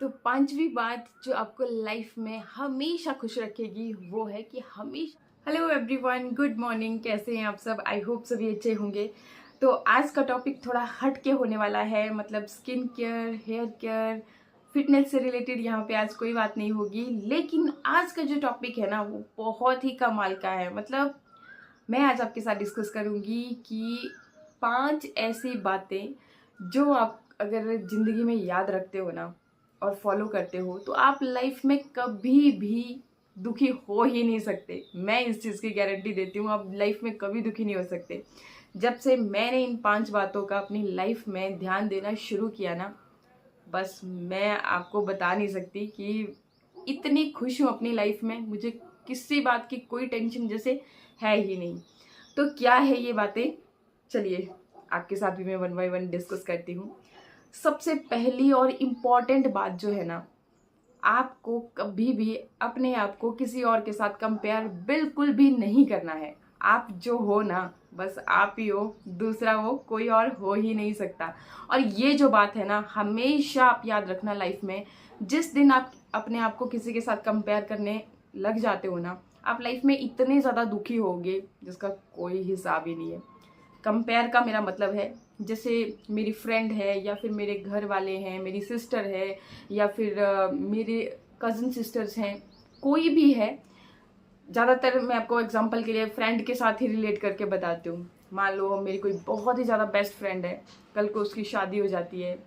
तो पांचवी बात जो आपको लाइफ में हमेशा खुश रखेगी वो है कि हमेशा। Hello everyone, good morning. कैसे हैं आप सब? आई होप सभी अच्छे होंगे। तो आज का टॉपिक थोड़ा हट के होने वाला है, मतलब skin care, hair care, fitness से रिलेटेड यहाँ पे आज कोई बात नहीं होगी। लेकिन आज का जो टॉपिक है ना वो बहुत ही कमाल का है। मतलब मैं आज आपके साथ डिस्कस करूँगी कि 5 ऐसी बातें जो आप अगर ज़िंदगी में याद रखते हो ना और फॉलो करते हो तो आप लाइफ में कभी भी दुखी हो ही नहीं सकते। मैं इस चीज़ की गारंटी देती हूँ, आप लाइफ में कभी दुखी नहीं हो सकते। जब से मैंने इन 5 बातों का अपनी लाइफ में ध्यान देना शुरू किया ना, बस मैं आपको बता नहीं सकती कि इतनी खुश हूँ अपनी लाइफ में। मुझे किसी बात की कोई टेंशन जैसे है ही नहीं। तो क्या है ये बातें, चलिए आपके साथ भी मैं वन बाय वन डिस्कस करती हूँ। सबसे पहली और इम्पॉर्टेंट बात जो है ना, आपको कभी भी अपने आप को किसी और के साथ कंपेयर बिल्कुल भी नहीं करना है। आप जो हो ना, बस आप ही हो, दूसरा वो कोई और हो ही नहीं सकता। और ये जो बात है ना, हमेशा आप याद रखना लाइफ में, जिस दिन आप अपने आप को किसी के साथ कंपेयर करने लग जाते हो ना, आप लाइफ में इतने ज़्यादा दुखी होगे जिसका कोई हिसाब ही नहीं है। कंपेयर का मेरा मतलब है, जैसे मेरी फ्रेंड है या फिर मेरे घर वाले हैं, मेरी सिस्टर है या फिर मेरे कज़न सिस्टर्स हैं, कोई भी है। ज़्यादातर मैं आपको एग्जांपल के लिए फ्रेंड के साथ ही रिलेट करके बताती हूँ। मान लो मेरी कोई बहुत ही ज़्यादा बेस्ट फ्रेंड है, कल को उसकी शादी हो जाती है,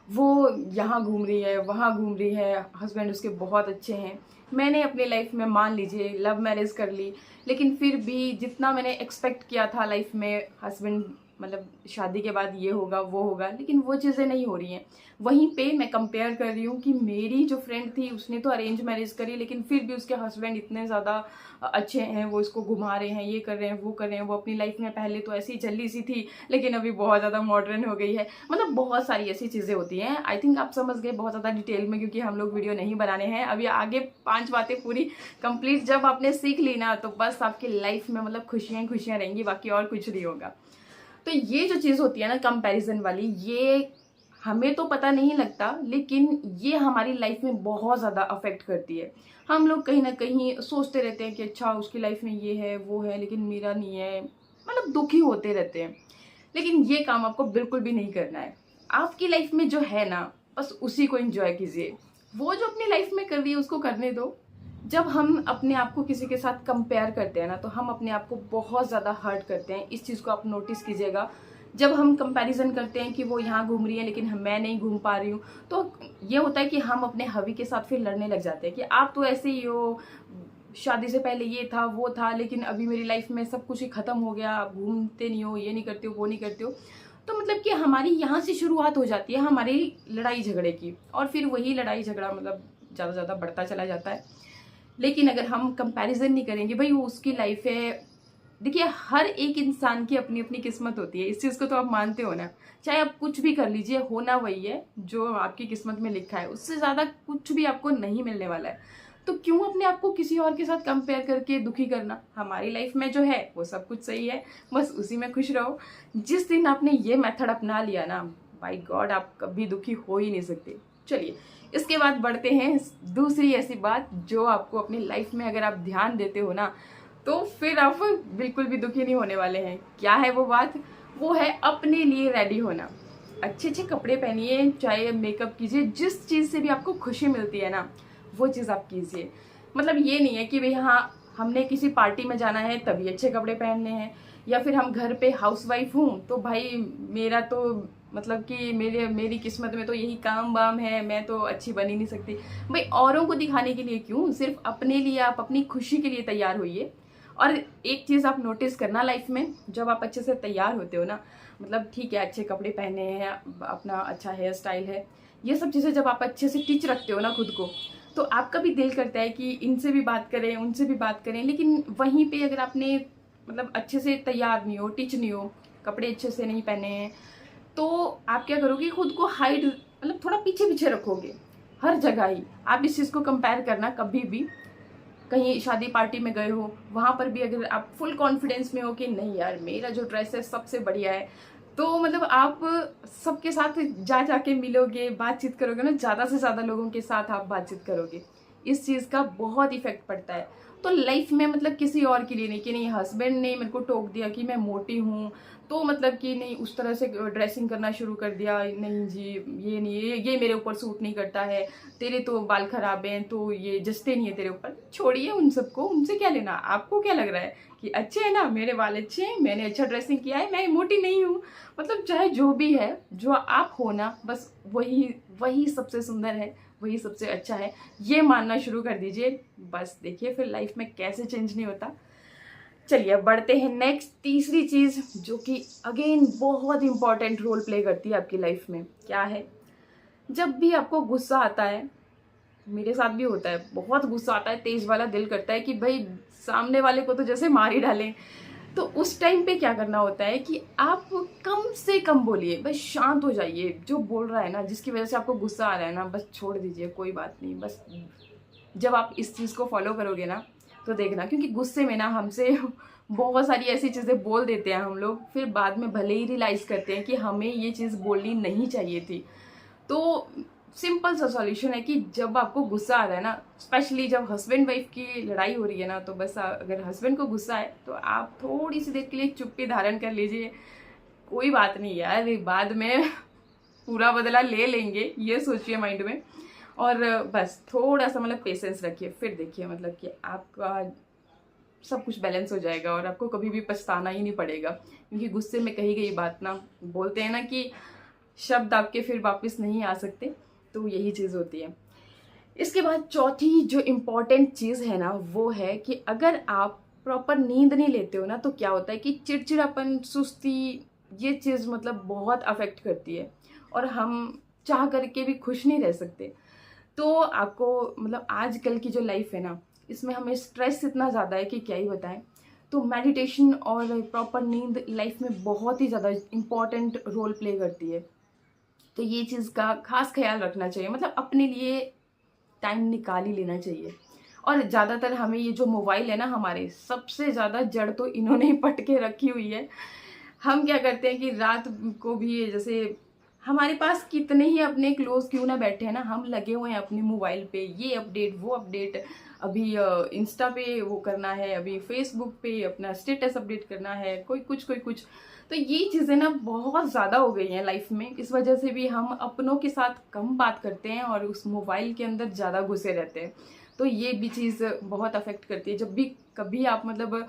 वो यहाँ घूम रही है, वहाँ घूम रही है, हस्बैंड उसके बहुत अच्छे हैं। मैंने अपनी लाइफ में मान लीजिए लव मैरिज कर ली, लेकिन फिर भी जितना मैंने एक्सपेक्ट किया था लाइफ में, हस्बैंड मतलब शादी के बाद ये होगा वो होगा, लेकिन वो चीज़ें नहीं हो रही हैं। वहीं पे मैं कंपेयर कर रही हूँ कि मेरी जो फ्रेंड थी उसने तो अरेंज मैरिज करी, लेकिन फिर भी उसके हस्बैंड इतने ज़्यादा अच्छे हैं, वो इसको घुमा रहे हैं, ये कर रहे हैं, वो कर रहे हैं। वो अपनी लाइफ में पहले तो ऐसी जल्दी सी थी, लेकिन अभी बहुत ज़्यादा मॉडर्न हो गई है। मतलब बहुत सारी ऐसी चीज़ें होती हैं। आई थिंक आप समझ गए बहुत ज़्यादा डिटेल में, क्योंकि हम लोग वीडियो नहीं बनाने हैं अभी। आगे 5 बातें पूरी कंप्लीट जब आपने सीख ली ना, तो बस आपकी लाइफ में मतलब खुशियाँ ही खुशियाँ रहेंगी, बाकी और कुछ नहीं होगा। तो ये जो चीज़ होती है ना कंपैरिजन वाली, ये हमें तो पता नहीं लगता, लेकिन ये हमारी लाइफ में बहुत ज़्यादा अफेक्ट करती है। हम लोग कहीं ना कहीं सोचते रहते हैं कि अच्छा उसकी लाइफ में ये है वो है, लेकिन मेरा नहीं है, मतलब दुखी होते रहते हैं। लेकिन ये काम आपको बिल्कुल भी नहीं करना है। आपकी लाइफ में जो है ना, बस उसी को एंजॉय कीजिए। वो जो अपनी लाइफ में कर रही है उसको करने दो। जब हम अपने आप को किसी के साथ कंपेयर करते हैं ना, तो हम अपने आप को बहुत ज़्यादा हर्ट करते हैं। इस चीज़ को आप नोटिस कीजिएगा। जब हम कंपैरिजन करते हैं कि वो यहाँ घूम रही है लेकिन मैं नहीं घूम पा रही हूँ, तो ये होता है कि हम अपने हवी के साथ फिर लड़ने लग जाते हैं कि आप तो ऐसे ही हो, शादी से पहले ये था वो था, लेकिन अभी मेरी लाइफ में सब कुछ ही ख़त्म हो गया, आप घूमते नहीं हो, ये नहीं करते हो, वो नहीं करते हो। तो मतलब कि हमारी यहाँ से शुरुआत हो जाती है हमारी लड़ाई झगड़े की, और फिर वही लड़ाई झगड़ा मतलब ज़्यादा ज़्यादा बढ़ता चला जाता है। लेकिन अगर हम कंपैरिजन नहीं करेंगे, भाई वो उसकी लाइफ है। देखिए, हर एक इंसान की अपनी अपनी किस्मत होती है, इस चीज़ को तो आप मानते हो ना। चाहे आप कुछ भी कर लीजिए, होना वही है जो आपकी किस्मत में लिखा है, उससे ज़्यादा कुछ भी आपको नहीं मिलने वाला है। तो क्यों अपने आप को किसी और के साथ कंपेयर करके दुखी करना? हमारी लाइफ में जो है वो सब कुछ सही है, बस उसी में खुश रहो। जिस दिन आपने ये मेथड अपना लिया ना, बाय गॉड, आप कभी दुखी हो ही नहीं सकते। चलिए, इसके बाद बढ़ते हैं दूसरी ऐसी बात जो आपको अपनी लाइफ में अगर आप ध्यान देते हो ना, तो फिर आप बिल्कुल भी दुखी नहीं होने वाले हैं। क्या है वो बात? वो है अपने लिए रेडी होना। अच्छे अच्छे कपड़े पहनिए, चाहे मेकअप कीजिए, जिस चीज़ से भी आपको खुशी मिलती है ना, वो चीज़ आप कीजिए। मतलब ये नहीं है कि भाई हाँ हमने किसी पार्टी में जाना है तभी अच्छे कपड़े पहनने हैं, या फिर हम घर पे हाउसवाइफ हूँ तो भाई मेरा तो मतलब कि मेरी किस्मत में तो यही काम वाम है, मैं तो अच्छी बन ही नहीं सकती। भाई औरों को दिखाने के लिए क्यों, सिर्फ अपने लिए आप अपनी खुशी के लिए तैयार होइए। और एक चीज़ आप नोटिस करना लाइफ में, जब आप अच्छे से तैयार होते हो ना, मतलब ठीक है अच्छे कपड़े पहने हैं, अपना अच्छा हेयर स्टाइल है, ये सब चीज़ें जब आप अच्छे से टिच रखते हो ना खुद को, तो आपका भी दिल करता है कि इनसे भी बात करें, उनसे भी बात करें। लेकिन वहीं पे अगर आपने मतलब अच्छे से तैयार नहीं हो, टिच नहीं हो, कपड़े अच्छे से नहीं पहने हैं, तो आप क्या करोगे, खुद को हाइड मतलब थोड़ा पीछे पीछे रखोगे हर जगह ही। आप इस चीज़ को कंपेयर करना कभी भी, कहीं शादी पार्टी में गए हो, वहाँ पर भी अगर आप फुल कॉन्फिडेंस में हो कि नहीं यार मेरा जो ड्रेस है सबसे बढ़िया है, तो मतलब आप सबके साथ जा जाके मिलोगे, बातचीत करोगे ना, ज़्यादा से ज़्यादा लोगों के साथ आप बातचीत करोगे, इस चीज़ का बहुत इफेक्ट पड़ता है। तो लाइफ में मतलब किसी और के लिए नहीं कि नहीं हस्बैंड ने मेरे को टोक दिया कि मैं मोटी हूँ, तो मतलब कि नहीं उस तरह से ड्रेसिंग करना शुरू कर दिया, नहीं जी ये नहीं, ये मेरे ऊपर सूट नहीं करता है, तेरे तो बाल खराब हैं तो ये जचते नहीं है तेरे ऊपर। छोड़िए उन सबको, उनसे क्या लेना। आपको क्या लग रहा है कि अच्छे है ना, मेरे बाल अच्छे हैं, मैंने अच्छा ड्रेसिंग किया है, मैं मोटी नहीं हूँ। मतलब चाहे जो भी है, जो आप हो ना, बस वही वही सबसे सुंदर है, वही सबसे अच्छा है, ये मानना शुरू कर दीजिए। बस देखिए फिर लाइफ में कैसे चेंज नहीं होता। चलिए अब बढ़ते हैं नेक्स्ट, तीसरी चीज़ जो कि अगेन बहुत इंपॉर्टेंट रोल प्ले करती है आपकी लाइफ में। क्या है? जब भी आपको गुस्सा आता है, मेरे साथ भी होता है, बहुत गुस्सा आता है, तेज वाला दिल करता है कि भाई सामने वाले को तो जैसे मार ही डालें। तो उस टाइम पे क्या करना होता है कि आप कम से कम बोलिए, बस शांत हो जाइए। जो बोल रहा है ना, जिसकी वजह से आपको गुस्सा आ रहा है ना, बस छोड़ दीजिए, कोई बात नहीं। बस जब आप इस चीज़ को फॉलो करोगे ना, तो देखना, क्योंकि गुस्से में ना हमसे बहुत सारी ऐसी चीज़ें बोल देते हैं हम लोग, फिर बाद में भले ही रियलाइज़ करते हैं कि हमें ये चीज़ बोलनी नहीं चाहिए थी। तो सिंपल सा सॉल्यूशन है कि जब आपको गुस्सा आ रहा है ना, स्पेशली जब हस्बैंड वाइफ की लड़ाई हो रही है ना, तो बस अगर हस्बैंड को गुस्सा है तो आप थोड़ी सी देर के लिए चुप्पी धारण कर लीजिए। कोई बात नहीं यार, बाद में पूरा बदला ले लेंगे, ये सोचिए माइंड में। और बस थोड़ा सा मतलब पेशेंस रखिए, फिर देखिए मतलब कि आपका सब कुछ बैलेंस हो जाएगा और आपको कभी भी पछताना ही नहीं पड़ेगा। क्योंकि गुस्से में कही गई बात ना, बोलते हैं ना कि शब्द आपके फिर वापस नहीं आ सकते, तो यही चीज़ होती है। इसके बाद चौथी जो इम्पोर्टेंट चीज़ है ना, वो है कि अगर आप प्रॉपर नींद नहीं लेते हो ना, तो क्या होता है कि चिड़चिड़ापन, सुस्ती, ये चीज़ मतलब बहुत अफेक्ट करती है और हम चाह करके भी खुश नहीं रह सकते। तो आपको मतलब आजकल की जो लाइफ है ना, इसमें हमें स्ट्रेस इतना ज़्यादा है कि क्या ही बताएं। तो मेडिटेशन और प्रॉपर नींद लाइफ में बहुत ही ज़्यादा इम्पॉर्टेंट रोल प्ले करती है। तो ये चीज़ का खास ख्याल रखना चाहिए, मतलब अपने लिए टाइम निकाल ही लेना चाहिए। और ज़्यादातर हमें ये जो मोबाइल है ना, हमारे सबसे ज़्यादा जड़ तो इन्होंने ही पट के रखी हुई है। हम क्या करते हैं कि रात को भी जैसे हमारे पास कितने ही अपने क्लोज क्यों ना बैठे हैं ना, हम लगे हुए हैं अपने मोबाइल पे, ये अपडेट वो अपडेट, अभी इंस्टा पे वो करना है, अभी फेसबुक पे अपना स्टेटस अपडेट करना है, कोई कुछ। तो ये चीज़ें ना बहुत ज़्यादा हो गई हैं लाइफ में। इस वजह से भी हम अपनों के साथ कम बात करते हैं और उस मोबाइल के अंदर ज़्यादा घुसे रहते हैं। तो ये भी चीज़ बहुत अफेक्ट करती है। जब भी कभी आप मतलब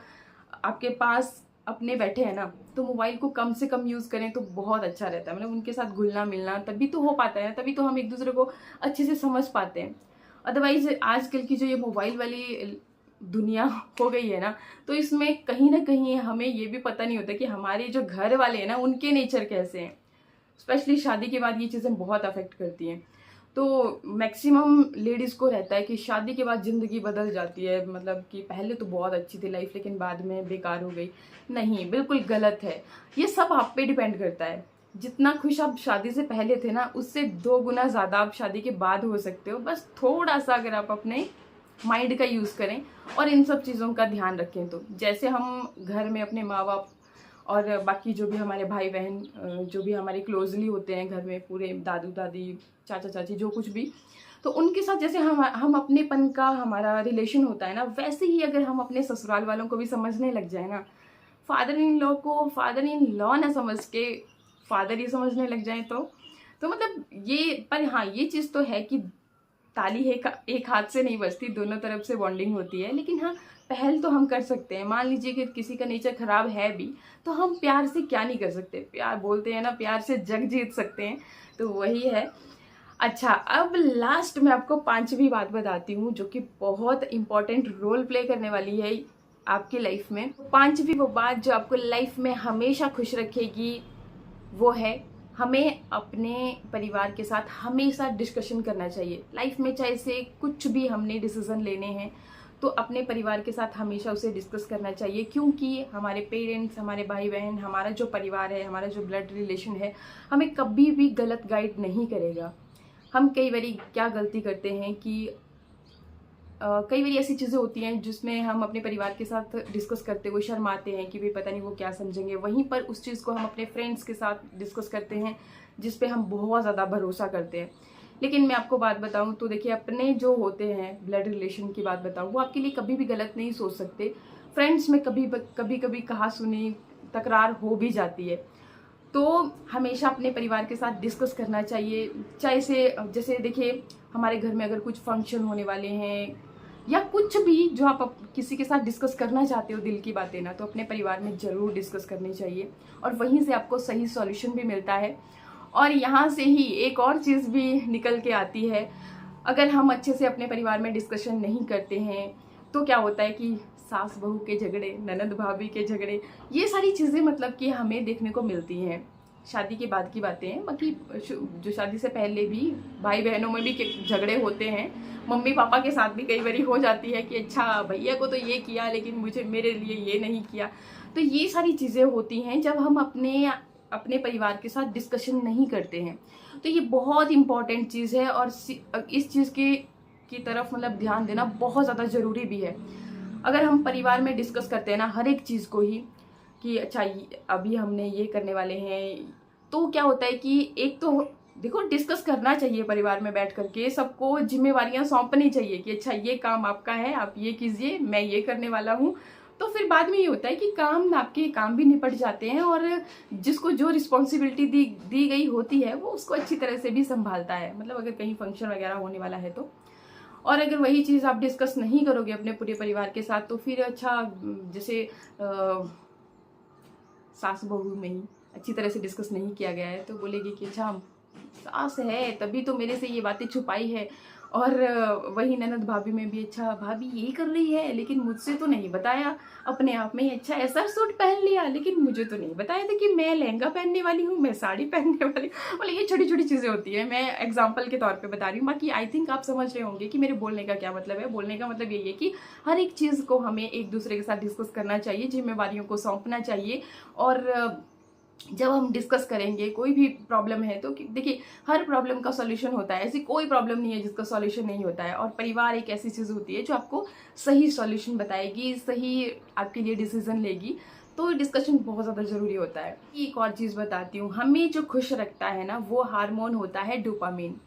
आपके पास अपने बैठे हैं ना, तो मोबाइल को कम से कम यूज़ करें तो बहुत अच्छा रहता है। मतलब उनके साथ घुलना मिलना तभी तो हो पाता है, तभी तो हम एक दूसरे को अच्छे से समझ पाते हैं। अदरवाइज आजकल की जो ये मोबाइल वाली दुनिया हो गई है ना, तो इसमें कहीं ना कहीं हमें ये भी पता नहीं होता कि हमारे जो घर वाले हैं ना, उनके नेचर कैसे हैं। स्पेशली शादी के बाद ये चीज़ें बहुत अफेक्ट करती हैं। तो मैक्सिमम लेडीज़ को रहता है कि शादी के बाद ज़िंदगी बदल जाती है, मतलब कि पहले तो बहुत अच्छी थी लाइफ लेकिन बाद में बेकार हो गई। नहीं, बिल्कुल गलत है। ये सब आप पे डिपेंड करता है। जितना खुश आप शादी से पहले थे ना, उससे 2 गुना ज़्यादा आप शादी के बाद हो सकते हो। बस थोड़ा सा अगर आप अपने माइंड का यूज़ करें और इन सब चीज़ों का ध्यान रखें। तो जैसे हम घर में अपने माँ बाप और बाकी जो भी हमारे भाई बहन जो भी हमारे क्लोजली होते हैं घर में, पूरे दादू दादी चाचा चाची जो कुछ भी, तो उनके साथ जैसे हम अपनेपन का हमारा रिलेशन होता है ना, वैसे ही अगर हम अपने ससुराल वालों को भी समझने लग जाए ना, फादर इन लॉ को फादर इन लॉ ना समझ के फादर ही समझने लग जाए, तो मतलब ये, पर हाँ ये चीज़ तो है कि ताली है एक हाथ से नहीं बजती, दोनों तरफ से बॉन्डिंग होती है। लेकिन हाँ, पहल तो हम कर सकते हैं। मान लीजिए कि किसी का नेचर खराब है भी, तो हम प्यार से क्या नहीं कर सकते। प्यार बोलते हैं ना, प्यार से जग जीत सकते हैं, तो वही है। अच्छा, अब लास्ट में आपको 5वीं बात बताती हूँ जो कि बहुत इंपॉर्टेंट रोल प्ले करने वाली है आपकी लाइफ में। 5वीं वो बात जो आपको लाइफ में हमेशा खुश रखेगी, वो है हमें अपने परिवार के साथ हमेशा डिस्कशन करना चाहिए लाइफ में। चाहे से कुछ भी हमने डिसीजन लेने हैं, तो अपने परिवार के साथ हमेशा उसे डिस्कस करना चाहिए। क्योंकि हमारे पेरेंट्स, हमारे भाई बहन, हमारा जो परिवार है, हमारा जो ब्लड रिलेशन है, हमें कभी भी गलत गाइड नहीं करेगा। हम कई बार क्या गलती करते हैं कि कई बार ऐसी चीज़ें होती हैं जिसमें हम अपने परिवार के साथ डिस्कस करते हुए शर्माते हैं कि भाई पता नहीं वो क्या समझेंगे। वहीं पर उस चीज़ को हम अपने फ्रेंड्स के साथ डिस्कस करते हैं जिस पे हम बहुत ज़्यादा भरोसा करते हैं। लेकिन मैं आपको बात बताऊं तो देखिए, अपने जो होते हैं ब्लड रिलेशन की बात बताऊं, वो आपके लिए कभी भी गलत नहीं सोच सकते। फ्रेंड्स में कभी कभी कहा सुनी तकरार हो भी जाती है, तो हमेशा अपने परिवार के साथ डिस्कस करना चाहिए। चाहे से जैसे देखिए, हमारे घर में अगर कुछ फंक्शन होने वाले हैं या कुछ भी जो आप किसी के साथ डिस्कस करना चाहते हो दिल की बातें ना, तो अपने परिवार में ज़रूर डिस्कस करनी चाहिए और वहीं से आपको सही सॉल्यूशन भी मिलता है। और यहाँ से ही एक और चीज़ भी निकल के आती है, अगर हम अच्छे से अपने परिवार में डिस्कशन नहीं करते हैं तो क्या होता है कि सास बहू के झगड़े, ननद भाभी के झगड़े, ये सारी चीज़ें मतलब कि हमें देखने को मिलती हैं। शादी के बाद की बातें हैं, बाकी जो शादी से पहले भी भाई बहनों में भी झगड़े होते हैं। मम्मी पापा के साथ भी कई बारी हो जाती है कि अच्छा भैया को तो ये किया लेकिन मेरे लिए ये नहीं किया। तो ये सारी चीज़ें होती हैं जब हम अपने परिवार के साथ डिस्कशन नहीं करते हैं। तो ये बहुत इंपॉर्टेंट चीज़ है और इस चीज़ की तरफ मतलब ध्यान देना बहुत ज़्यादा ज़रूरी भी है। अगर हम परिवार में डिस्कस करते हैं ना हर एक चीज़ को ही कि अच्छा अभी हमने ये करने वाले हैं, तो क्या होता है कि एक तो देखो डिस्कस करना चाहिए परिवार में बैठ करके, सबको जिम्मेवारियां सौंपनी चाहिए कि अच्छा ये काम आपका है, आप ये कीजिए, मैं ये करने वाला हूँ। तो फिर बाद में ये होता है कि आपके काम भी निपट जाते हैं और जिसको जो रिस्पॉन्सिबिलिटी दी गई होती है वो उसको अच्छी तरह से भी संभालता है। मतलब अगर कहीं फंक्शन वगैरह होने वाला है तो, और अगर वही चीज़ आप डिस्कस नहीं करोगे अपने पूरे परिवार के साथ तो फिर अच्छा जैसे सास बहू में ही अच्छी तरह से डिस्कस नहीं किया गया है तो बोलेगी कि अच्छा सास है तभी तो मेरे से ये बातें छुपाई है। और वही ननद भाभी में भी, अच्छा भाभी ये कर रही है लेकिन मुझसे तो नहीं बताया, अपने आप में ही अच्छा ऐसा सूट पहन लिया लेकिन मुझे तो नहीं बताया था कि मैं लहंगा पहनने वाली हूँ, मैं साड़ी पहनने वाली हूँ। मतलब ये छोटी छोटी चीज़ें होती है, मैं एग्जाम्पल के तौर पे बता रही हूँ। बाकी आई थिंक आप समझ रहे होंगे कि मेरे बोलने का क्या मतलब है। बोलने का मतलब यही है कि हर एक चीज़ को हमें एक दूसरे के साथ डिस्कस करना चाहिए, जिम्मेवारियों को सौंपना चाहिए। और जब हम डिस्कस करेंगे कोई भी प्रॉब्लम है तो देखिए, हर प्रॉब्लम का सॉल्यूशन होता है, ऐसी कोई प्रॉब्लम नहीं है जिसका सॉल्यूशन नहीं होता है। और परिवार एक ऐसी चीज़ होती है जो आपको सही सॉल्यूशन बताएगी, सही आपके लिए डिसीजन लेगी। तो डिस्कशन बहुत ज़्यादा ज़रूरी होता है। एक और चीज़ बताती हूँ, हमें जो खुश रखता है ना वो हार्मोन होता है डोपामिन।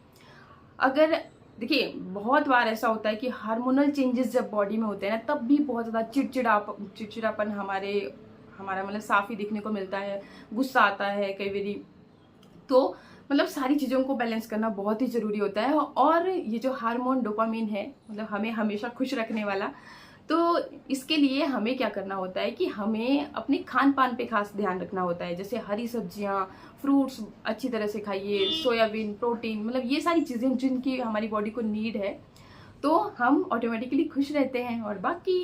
अगर देखिए, बहुत बार ऐसा होता है कि हार्मोनल चेंजेस जब बॉडी में होते हैं ना तब भी बहुत ज़्यादा चिड़चिड़ापन हमारा मतलब साफ ही दिखने को मिलता है, गुस्सा आता है कई बारी। तो मतलब सारी चीज़ों को बैलेंस करना बहुत ही ज़रूरी होता है। और ये जो हार्मोन डोपामिन है मतलब हमें हमेशा खुश रखने वाला, तो इसके लिए हमें क्या करना होता है कि हमें अपने खान पान पे खास ध्यान रखना होता है। जैसे हरी सब्जियां, फ्रूट्स अच्छी तरह से खाइए, सोयाबीन, प्रोटीन, मतलब ये सारी चीज़ें जिनकी हमारी बॉडी को नीड है, तो हम ऑटोमेटिकली खुश रहते हैं। और बाकी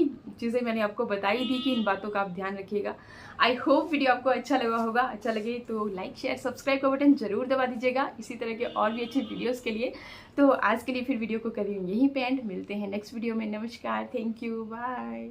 चीज़ें मैंने आपको बताई दी कि इन बातों का आप ध्यान रखिएगा। आई होप वीडियो आपको अच्छा लगा होगा। अच्छा लगे तो लाइक शेयर सब्सक्राइब का बटन जरूर दबा दीजिएगा इसी तरह के और भी अच्छे वीडियोस के लिए। तो आज के लिए फिर वीडियो को करिए यहीं पे एंड, मिलते हैं नेक्स्ट वीडियो में। नमस्कार, थैंक यू, बाय।